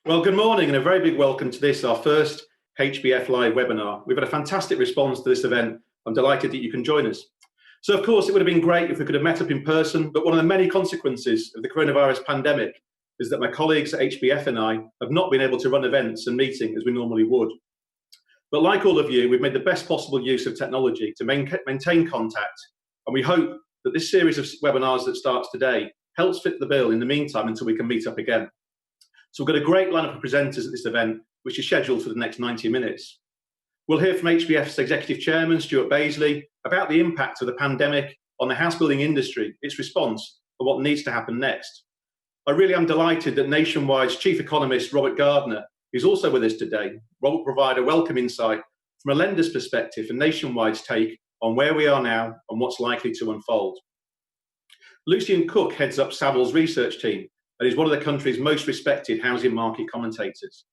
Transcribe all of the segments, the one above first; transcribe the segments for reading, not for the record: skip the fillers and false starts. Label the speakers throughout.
Speaker 1: Well, good morning and a very big welcome to this, our first HBF live webinar. We've had a fantastic response to this event. I'm delighted that you can join us. So of course, it would have been great if we could have met up in person, but one of the many consequences of the coronavirus pandemic is that my colleagues at HBF and I have not been able to run events and meetings as we normally would. But like all of you, we've made the best possible use of technology to maintain contact, and we hope that this series of webinars that starts today helps fit the bill in the meantime until we can meet up again. So we've got a great lineup of presenters at this event, which is scheduled for the next 90 minutes. We'll hear from HBF's Executive Chairman, Stuart Baisley, about the impact of the pandemic on the house building industry, its response, and what needs to happen next. I really am delighted that Nationwide's Chief Economist, Robert Gardner, is also with us today. Robert will provide a welcome insight from a lender's perspective and Nationwide's take on where we are now and what's likely to unfold. Lucian Cook heads up Savills research team and is one of the country's most respected housing market commentators.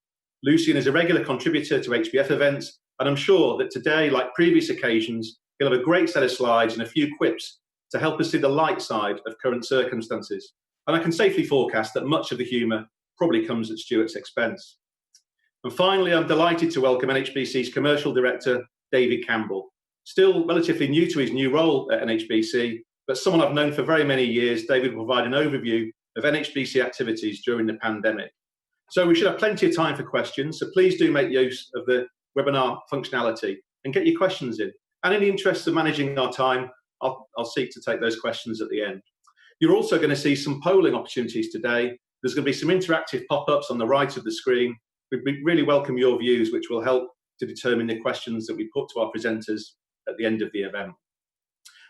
Speaker 1: Lucian is a regular contributor to HBF events, and I'm sure that today, like previous occasions, he'll have a great set of slides and a few quips to help us see the light side of current circumstances. And I can safely forecast that much of the humour probably comes at Stuart's expense. And finally, I'm delighted to welcome NHBC's Commercial Director, David Campbell. Still relatively new to his new role at NHBC, but someone I've known for very many years. David will provide an overview of NHBC activities during the pandemic. So we should have plenty of time for questions, so please do make use of the webinar functionality and get your questions in. And in the interest of managing our time, I'll seek to take those questions at the end. You're also going to see some polling opportunities today. There's going to be some interactive pop-ups on the right of the screen. We really welcome your views, which will help to determine the questions that we put to our presenters at the end of the event.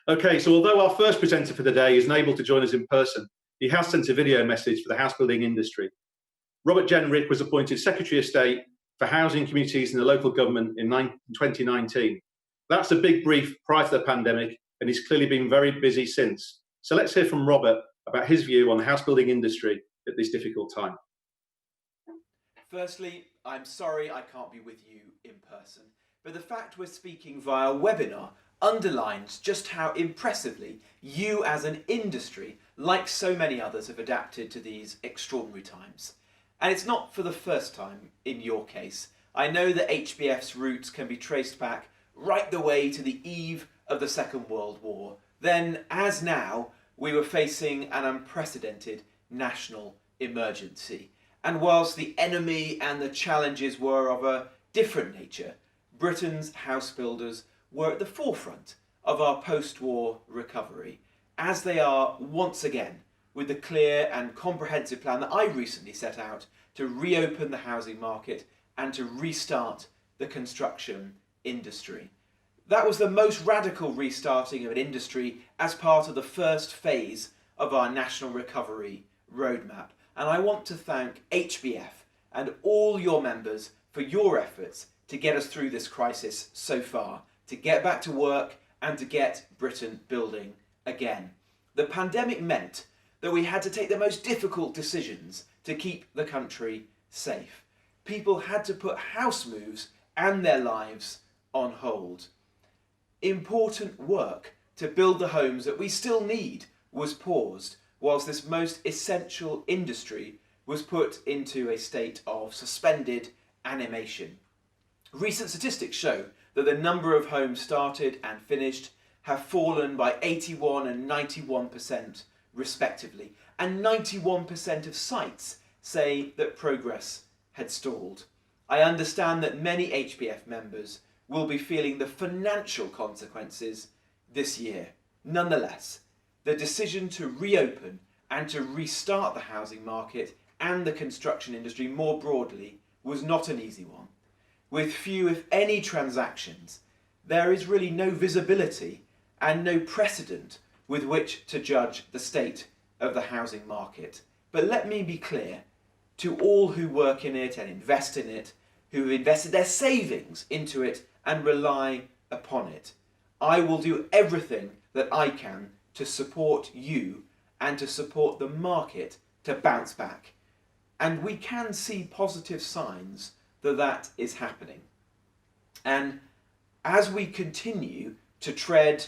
Speaker 1: Okay, so although our first presenter for the day isn't able to join us in person, he has sent a video message for the house building industry. Robert Jenrick was appointed Secretary of State for Housing, Communities and the Local Government in 2019. That's a big brief prior to the pandemic, and he's clearly been very busy since. So let's hear from Robert about his view on the house building industry at this difficult time.
Speaker 2: Firstly, I'm sorry I can't be with you in person, but the fact we're speaking via webinar underlines just how impressively you as an industry, like so many others, have adapted to these extraordinary times. And it's not for the first time in your case. I know that HBF's roots can be traced back right the way to the eve of the Second World War. Then, as now, we were facing an unprecedented national emergency. And whilst the enemy and the challenges were of a different nature, Britain's house builders were at the forefront of our post-war recovery, as they are once again with the clear and comprehensive plan that I recently set out to reopen the housing market and to restart the construction industry. That was the most radical restarting of an industry as part of the first phase of our national recovery roadmap. And I want to thank HBF and all your members for your efforts to get us through this crisis so far, to get back to work and to get Britain building again. The pandemic meant that we had to take the most difficult decisions to keep the country safe. People had to put house moves and their lives on hold. Important work to build the homes that we still need was paused, whilst this most essential industry was put into a state of suspended animation. Recent statistics show that the number of homes started and finished have fallen by 81% and 91% respectively, and 91% of sites say that progress had stalled. I understand that many HBF members will be feeling the financial consequences this year. Nonetheless, the decision to reopen and to restart the housing market and the construction industry more broadly was not an easy one. With few, if any, transactions, there is really no visibility and no precedent with which to judge the state of the housing market. But let me be clear to all who work in it and invest in it, who have invested their savings into it and rely upon it. I will do everything that I can to support you and to support the market to bounce back. And we can see positive signs that that is happening. And as we continue to tread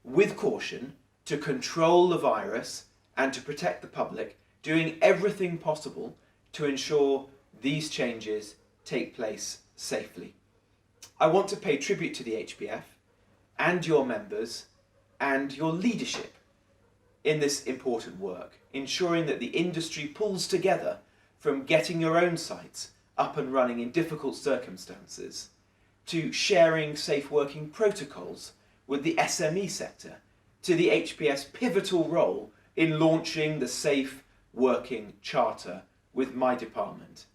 Speaker 2: with caution to control the virus and to protect the public, doing everything possible to ensure these changes take place safely. I want to pay tribute to the HBF and your members and your leadership in this important work, ensuring that the industry pulls together from getting your own sites up and running in difficult circumstances to sharing safe working protocols with the SME sector, to the HBF's pivotal role in launching the Safe Working Charter with my department.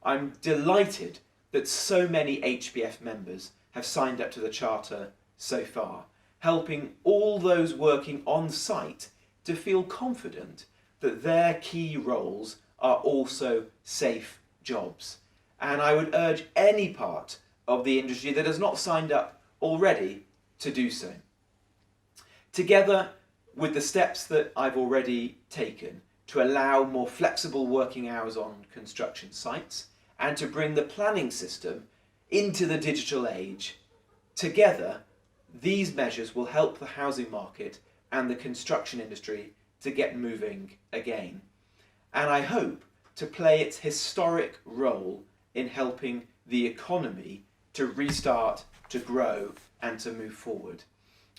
Speaker 2: I'm delighted that so many HBF members have signed up to the Charter so far, helping all those working on site to feel confident that their key roles are also safe jobs. And I would urge any part of the industry that has not signed up already to do so. Together with the steps that I've already taken to allow more flexible working hours on construction sites and to bring the planning system into the digital age, together these measures will help the housing market and the construction industry to get moving again. And I hope to play its historic role in helping the economy to restart, to grow and to move forward.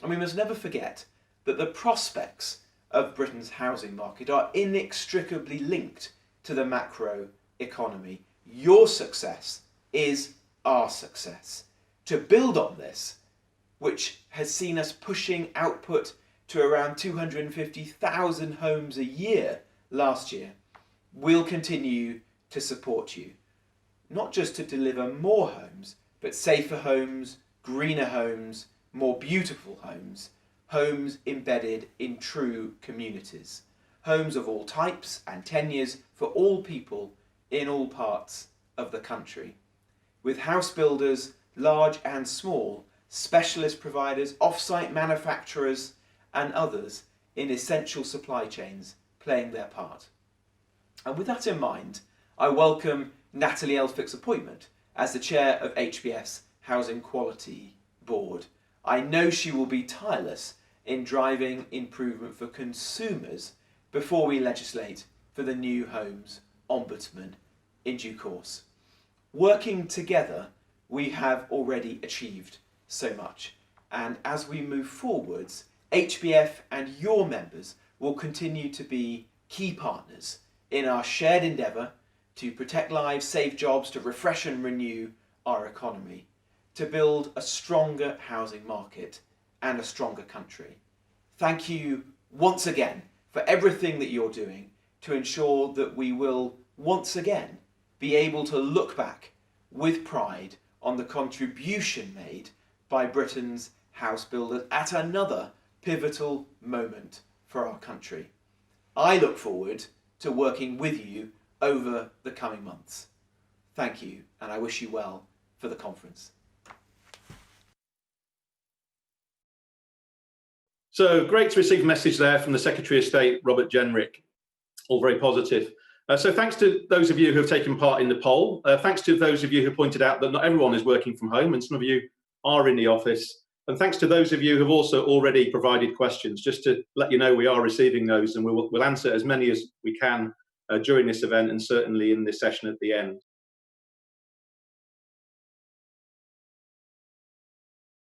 Speaker 2: And we must never forget that the prospects of Britain's housing market are inextricably linked to the macro economy. Your success is our success. To build on this, which has seen us pushing output to around 250,000 homes a year last year, we'll continue to support you. Not just to deliver more homes, but safer homes, greener homes, more beautiful homes, homes embedded in true communities, homes of all types and tenures for all people in all parts of the country. With house builders, large and small, specialist providers, off-site manufacturers and others in essential supply chains playing their part. And with that in mind, I welcome Natalie Elphick's appointment as the chair of HBF's Housing Quality Board. I know she will be tireless in driving improvement for consumers before we legislate for the new Homes Ombudsman in due course. Working together, we have already achieved so much. And as we move forwards, HBF and your members will continue to be key partners in our shared endeavour to protect lives, save jobs, to refresh and renew our economy, to build a stronger housing market and a stronger country. Thank you once again for everything that you're doing to ensure that we will once again be able to look back with pride on the contribution made by Britain's house builders at another pivotal moment for our country. I look forward to working with you over the coming months. Thank you, and I wish you well for the conference.
Speaker 1: So great to receive a message there from the Secretary of State, Robert Jenrick. All very positive. So thanks to those of you who have taken part in the poll. Thanks to those of you who pointed out that not everyone is working from home and some of you are in the office. And thanks to those of you who have also already provided questions. Just to let you know, we are receiving those and we'll answer as many as we can during this event and certainly in this session at the end.